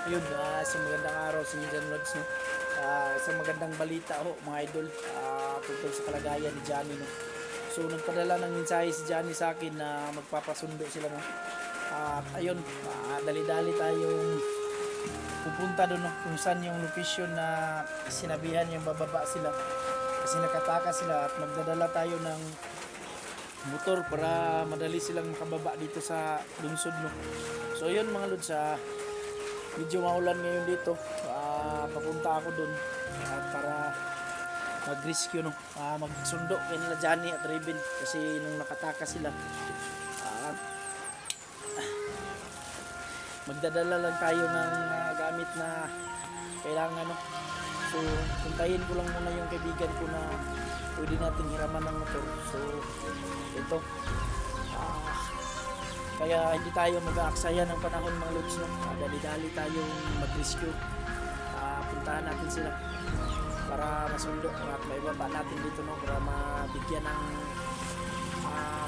Ayun, sa magandang araw sa Indian Lods, no? Sa magandang balita ho, mga idol, tungkol sa kalagayan ni Johnny, no? So, nagpadala ng mensahe si Johnny sa akin na magpapasundo sila, no? At ayun, dali-dali tayong pupunta doon, no? Kung saan yung location na sinabihan yung bababa sila. Kasi nakataka sila at magdadala tayo ng motor para madali silang makababa dito sa lungsod, no? So, yun mga Lods, medyo maulan ngayon dito, papunta ako dun para mag-rescue, no? Magsundo kay nila Johnny at Raven kasi nung nakataka sila, uh, magdadala lang tayo ng gamit na kailangan, no? So puntahin ko lang muna yung kaibigan ko na pwede natin hiraman ng motor. So ito, kaya hindi tayo mag-aaksaya ng panahon mga Lods, no? Dali-dali tayong mag-rescue. Puntahan natin sila para masundo at may baba natin dito, no? Para mabigyan ng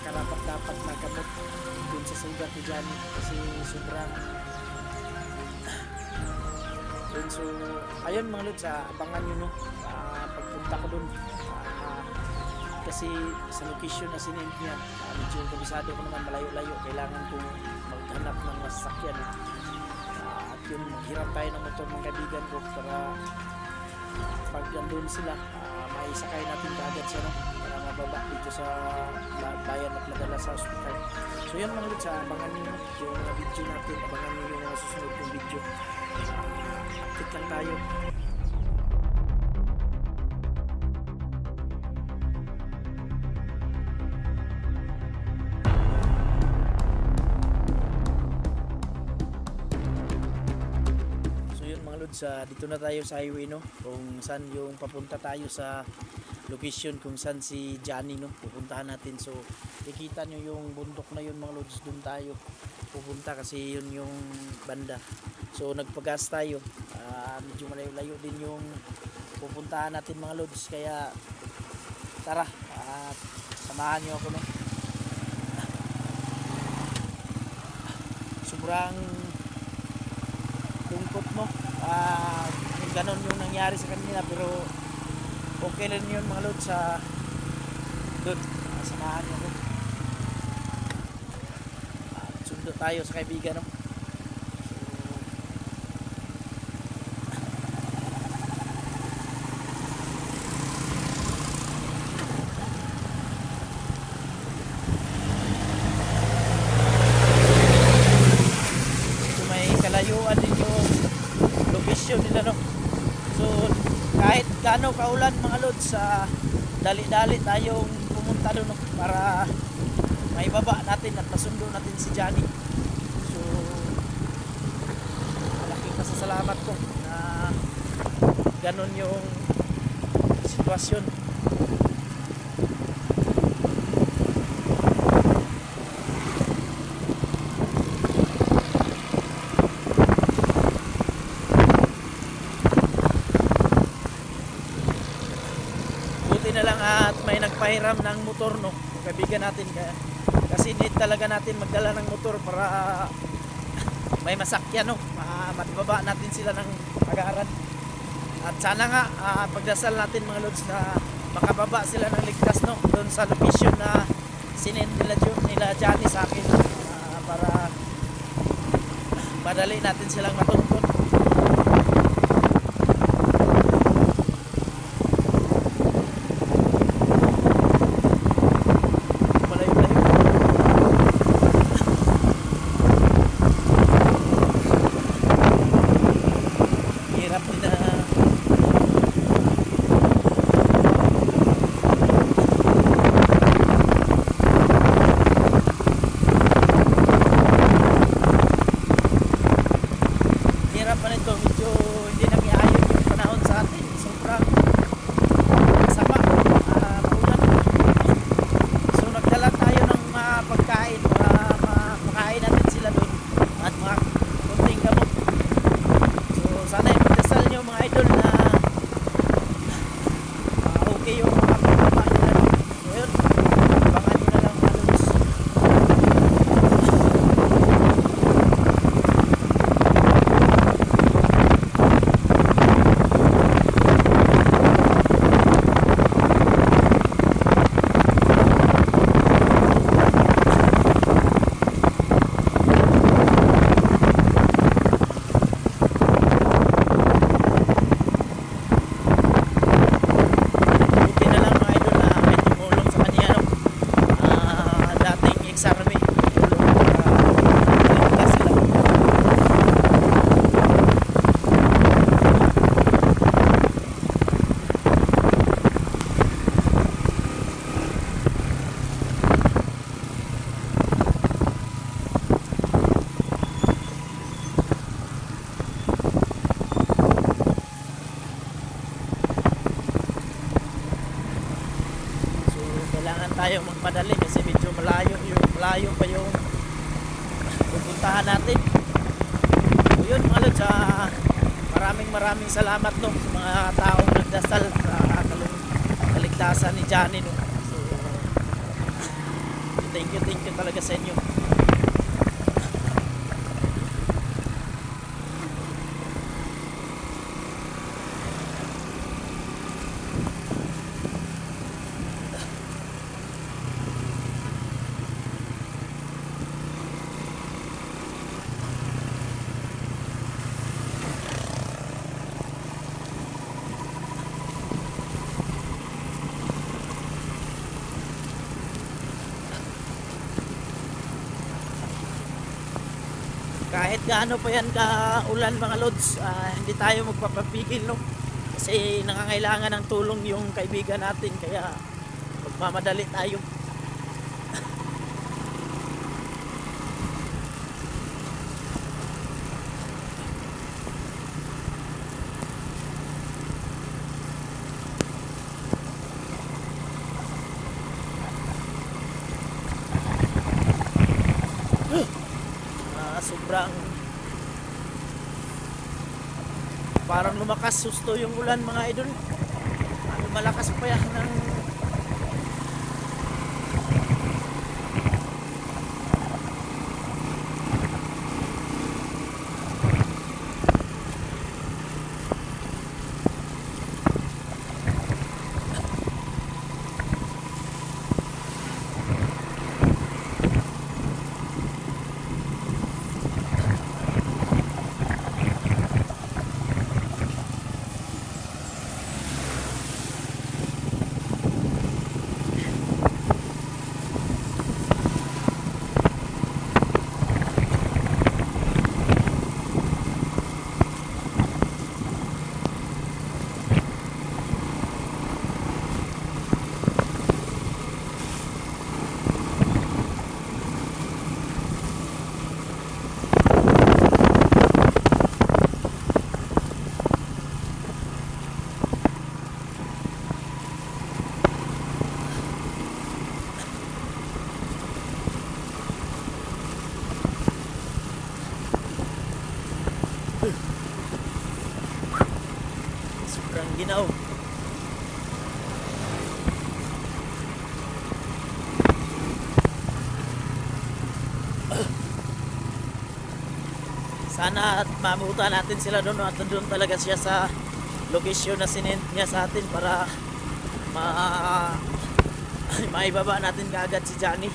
karapat-dapat na kamot dun sa sugat ni Johnny kasi sobrang dun. So ayun mga Lods, abangan nyo, no? Pagpunta ko dun, kasi sa location na sinend niya, medyo kabisado ko naman, malayo-layo, kailangan kong maghanap ng masakyan, at yun, maghiram tayo ng motor ng kaibigan ko para pag nandun sila, maisakay natin kaagad siya, no? Para mababa dito sa bayan at madala sa hospital. So yun mga Lods, abangan nyo yung mga video natin, abangan nyo yung susunod yung video. Update lang tayo. Dito na tayo sa highway, no? Kung saan yung papunta tayo sa location kung saan si Johnny, no? Pupuntahan natin. So kikita nyo yung bundok na yun mga Lods, dun tayo pupunta kasi yun yung banda. So nagpagas tayo, medyo malayo-layo din yung pupuntahan natin mga Lods, kaya tara, samahan nyo ako, no? Sobrang lungkot, no? Ganon yung nangyari sa kanila, pero okay lang yun mga Lods. Doon, samahan nyo ko, sundo tayo sa kaibigan, no? So may kalayuan din yung location nila, no? So kahit gaano kaulan mga Lods, dali-dali tayong pumunta doon, no? Para maibaba natin at masundo natin si Johnny. So malaking pasasalamat ko na ganon yung sitwasyon. Na lang at may nagpahiram ng motor, no? Kaibigan natin, kasi need talaga natin magdala ng motor para may masakyan, no? Matibaba natin sila ng agaran. At sana nga pagdasal natin mga Lods na makababa sila ng ligtas, no? Doon sa location na sinend nila Johnny sa akin, para madali natin silang matuntun. magmadali kasi medyo malayo pa yung pupuntahan natin. So yun mga lods, maraming salamat no sa mga taong nagdasal sa kaligtasan ni Johnny no. So thank you talaga sa inyo. Kahit gaano pa yan ka ulan mga lods, hindi tayo magpapapigil no, kasi nangangailangan ng tulong yung kaibigan natin, kaya magmamadali tayo. Sobrang parang lumakas susto yung ulan mga idol. Malakas pa yan ng sobrang ginaw. Sana at mamuta natin sila doon at doon talaga siya sa location na sinend niya sa atin para maibaba natin kaagad si Johnny.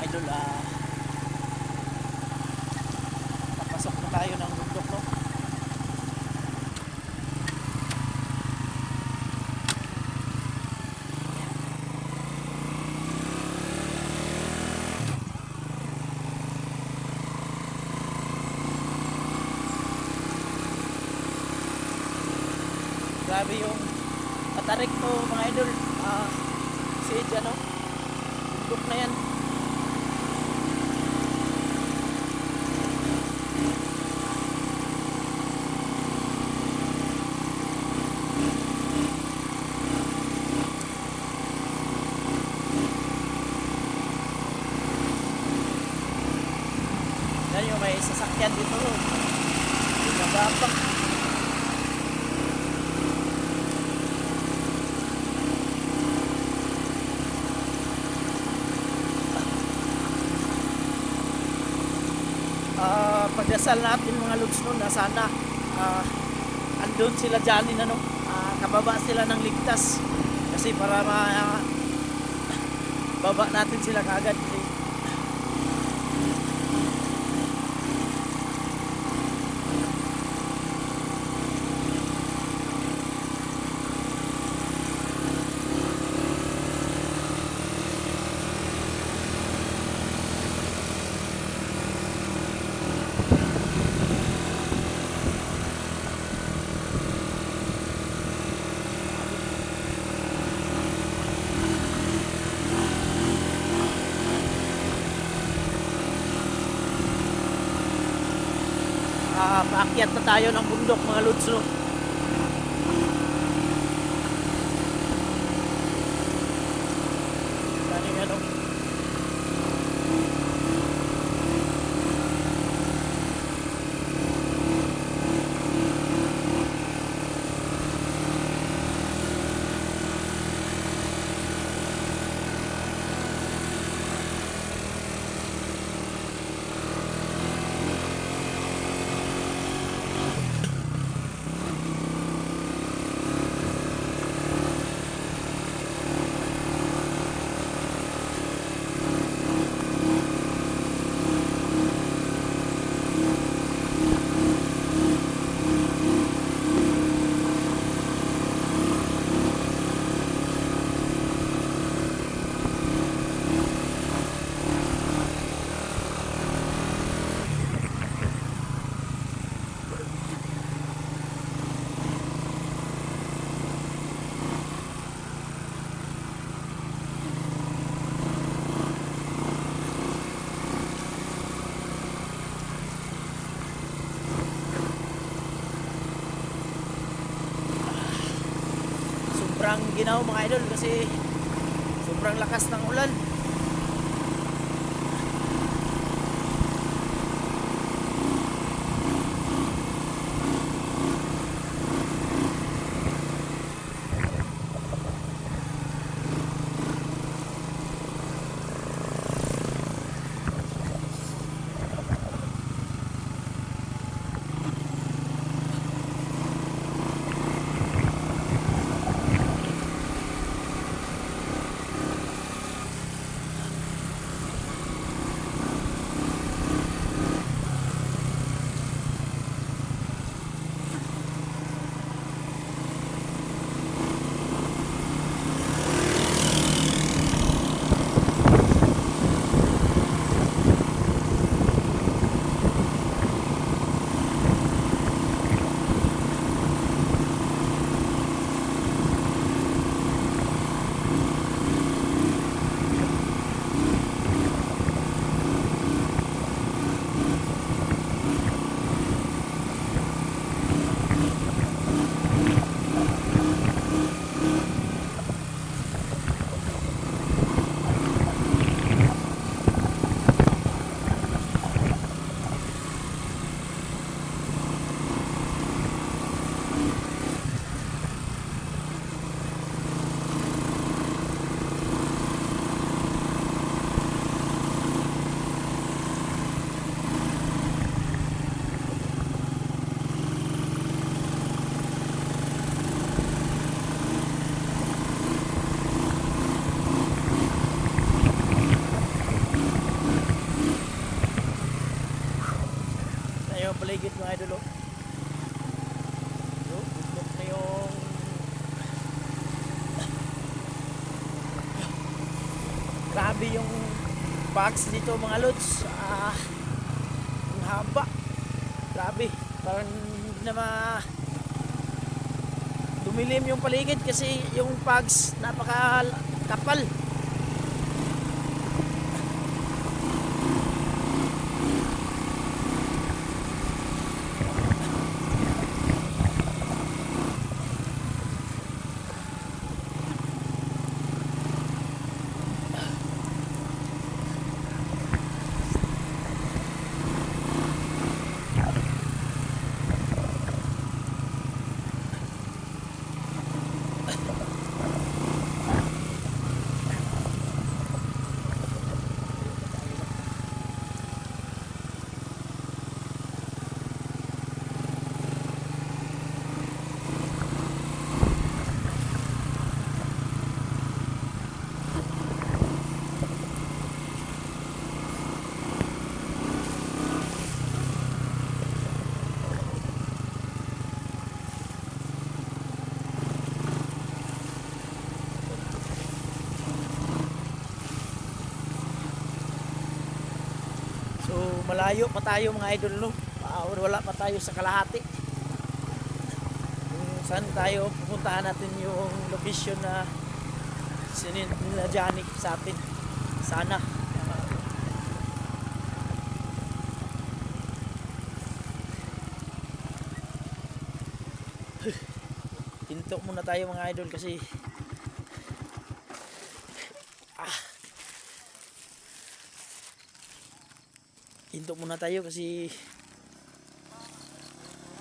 Idol, papasok na tayo ng bundok no. Grabe yung Katarik to mga idol. Si ano, bundok na yan. Yan yung may sasakyan dito. Yung nagabak. Pagdasal natin mga lods nun na sana andun sila dyan ano, kababa sila ng ligtas kasi para baba natin sila kaagad kasi paakyat na tayo ng bundok mga lods no. Kaning ano. Sobrang ginaw mga idol kasi sobrang lakas ng ulan. Paligid mga idol oh. Bundok na yung grabe yung box dito mga lods. Ang haba, grabe, parang hindi na Kumilim yung paligid kasi yung fogs napaka kapal. So malayo pa tayo mga idol, no? Wala pa tayo sa kalahati. Kung saan tayo, pupuntahan natin yung location na sinend nila Johnny sa atin. Sana. Hinto muna tayo mga idol kasi hinto muna tayo kasi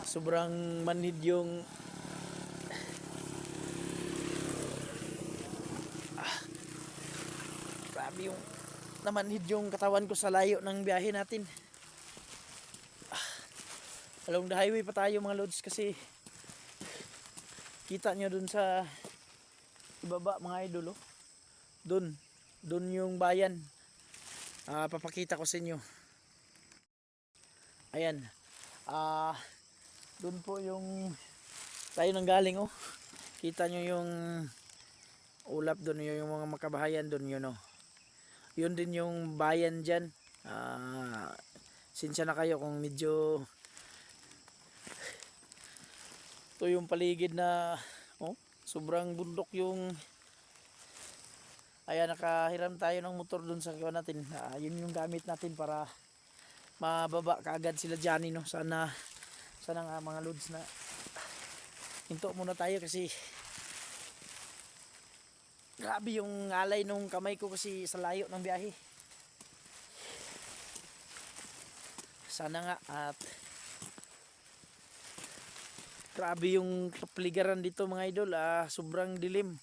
sobrang manhid yung grabe yung namanhid yung katawan ko sa layo ng biyahe natin. Along the highway pa tayo mga lods kasi kita nyo dun sa ibaba mga idol, oh. Dun yung bayan. Papakita ko sa inyo. Ayan. Dun po yung tayo nang galing, oh. Kita nyo yung ulap dun, yung mga makabahayan dun, yun, oh. Yun din yung bayan dyan. Sinsya na kayo kung medyo ito yung paligid na sobrang bundok yung ayan, nakahiram tayo ng motor dun sa kiwa natin. Yun yung gamit natin para mababa kaagad sila Johnny, no? Sana nga mga loads na hinto muna tayo kasi grabe yung alay nung kamay ko kasi sa layo ng biyahe. Sana nga at grabe yung kapaligiran dito mga idol. Sobrang dilim.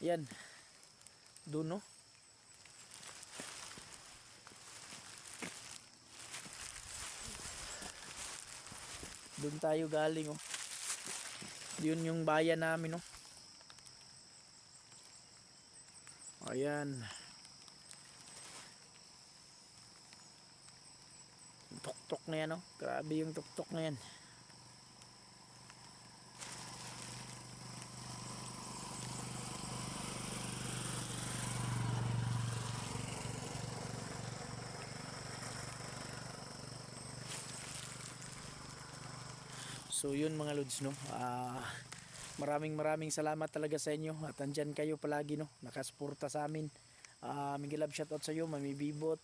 Yan. Doon, no? Doon tayo galing, oh. Yun yung bayan namin, oh. Ayan. Tuktok na yan, oh. Grabe yung tuktok na yan. So yun mga lods, no. Maraming salamat talaga sa inyo at andyan kayo palagi, no, nakasuporta sa amin. Miguel love shoutout sa iyo, Mami Bibot,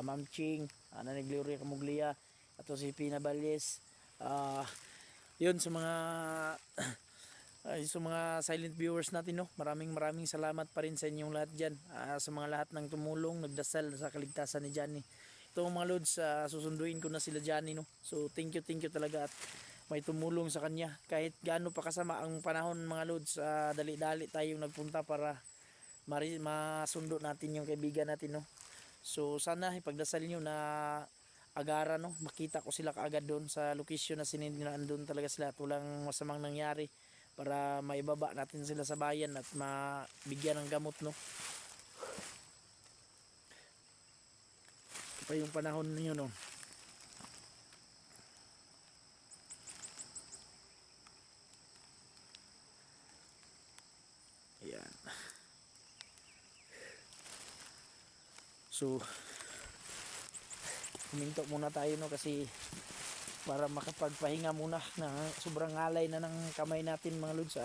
Ma'am Ching, Nanay Gloria Camuglia, at si Pina Valles. Yun sa mga sa mga silent viewers natin, no, maraming salamat pa rin sa inyong lahat dyan. Sa mga lahat ng tumulong, nagdasal sa kaligtasan ni Johnny. Ito mga lods, susunduin ko na sila Johnny, no. So thank you talaga at may tumulong sa kanya kahit gaano pa kasama ang panahon mga lods. Dali-dali tayong nagpunta para masundo natin yung kaibigan natin, no. So sana ipagdasal nyo na agara, no, makita ko sila kaagad doon sa location na sinindihan. Doon talaga sila at walang masamang nangyari para maibaba natin sila sa bayan at mabigyan ng gamot, no. Ito pa yung panahon niyo, no. Ayan. So huminto muna tayo, no, kasi para makapagpahinga muna na sobrang ngalay na ng kamay natin mga lods.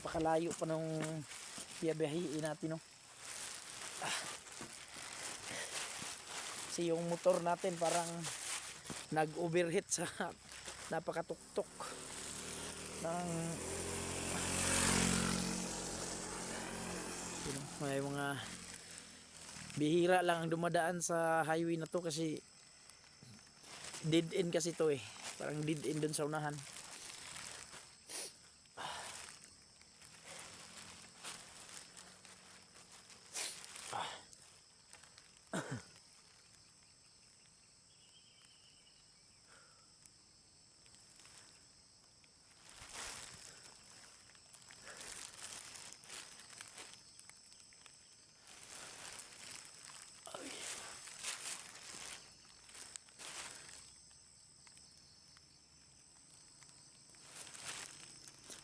Napakalayo pa nung biyabiyahiin natin, no. Kasi yung motor natin parang nag-overheat sa napakatuktok ng may mga bihira lang ang dumadaan sa highway na to kasi dead end kasi to eh, parang dead end dun sa unahan.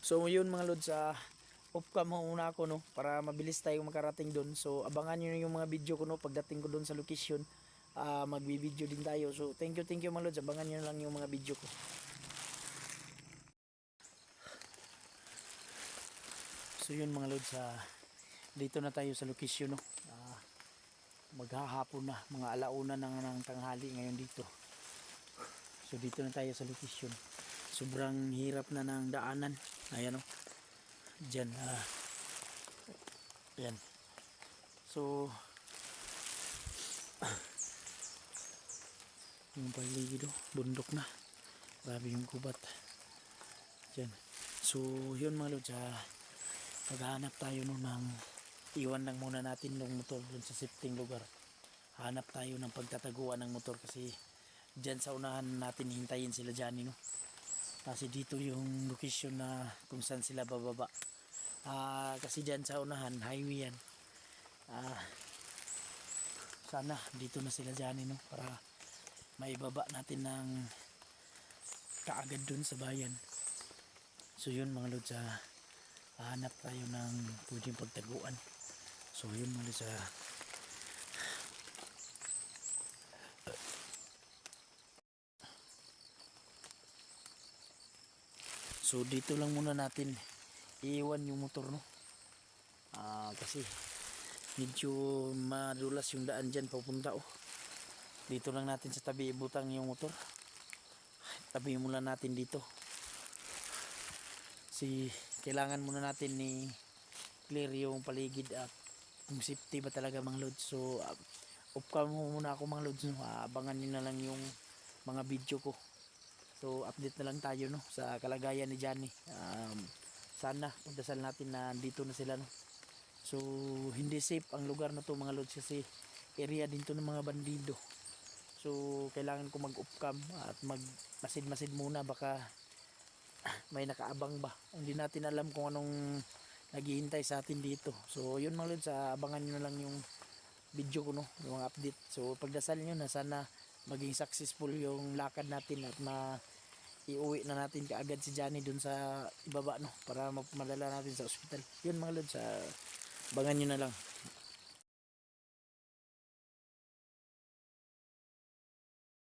So yun mga lods, off cam muna ako, no, para mabilis tayo makarating doon. So abangan nyo yung mga video ko, no, pagdating ko doon sa location. Magbi-video din tayo. So thank you mga lods, abangan nyo lang yung mga video ko. So yun mga lods, dito na tayo sa location, no. Maghahapon na, mga alauna ng tanghali ngayon dito. So dito na tayo sa location. Sobrang hirap na ng daanan. Ayan, oh. Diyan, ayan. So yung paligid, oh, bundok na. Grabe yung kubat. Diyan. So yun mga lods, maghanap tayo, no, ng iwan lang muna natin ng motor dun sa safety lugar. Hanap tayo ng pagtataguan ng motor kasi dyan sa unahan natin hintayin sila dyan, no. Kasi dito yung location na kung saan sila bababa. Kasi dyan sa unahan highway yan. Sana dito na sila dyan, no, para maibaba natin ng kaagad dun sa bayan. So yun mga lods, hanap tayo ng pwedeng pagtaguan. So yun mga lods, so dito lang muna natin iiwan yung motor, no. Kasi medyo madulas yung daan dyan papunta, oh. Dito lang natin sa tabi ibutang yung motor. Tabi muna natin dito. Si kailangan muna natin ni clear yung paligid at kung safety ba talaga mga lods. So off cam muna ako mga lods, no. Abangan nyo na lang yung mga video ko. So update na lang tayo, no, sa kalagayan ni Johnny. Sana pagdasal natin na dito na sila, no. So hindi safe ang lugar na to mga lods kasi area din to ng mga bandido. So kailangan ko mag off cam at mag masid muna, baka may nakaabang ba. Hindi natin alam kung anong naghihintay sa atin dito. So yun mga lods, abangan nyo na lang yung video ko, no, yung mga update. So pagdasal nyo na sana maging successful yung lakad natin at iuwi na natin kaagad si Johnny dun sa ibaba, no, para madala natin sa ospital. Yun mga lods, abangan nyo na lang.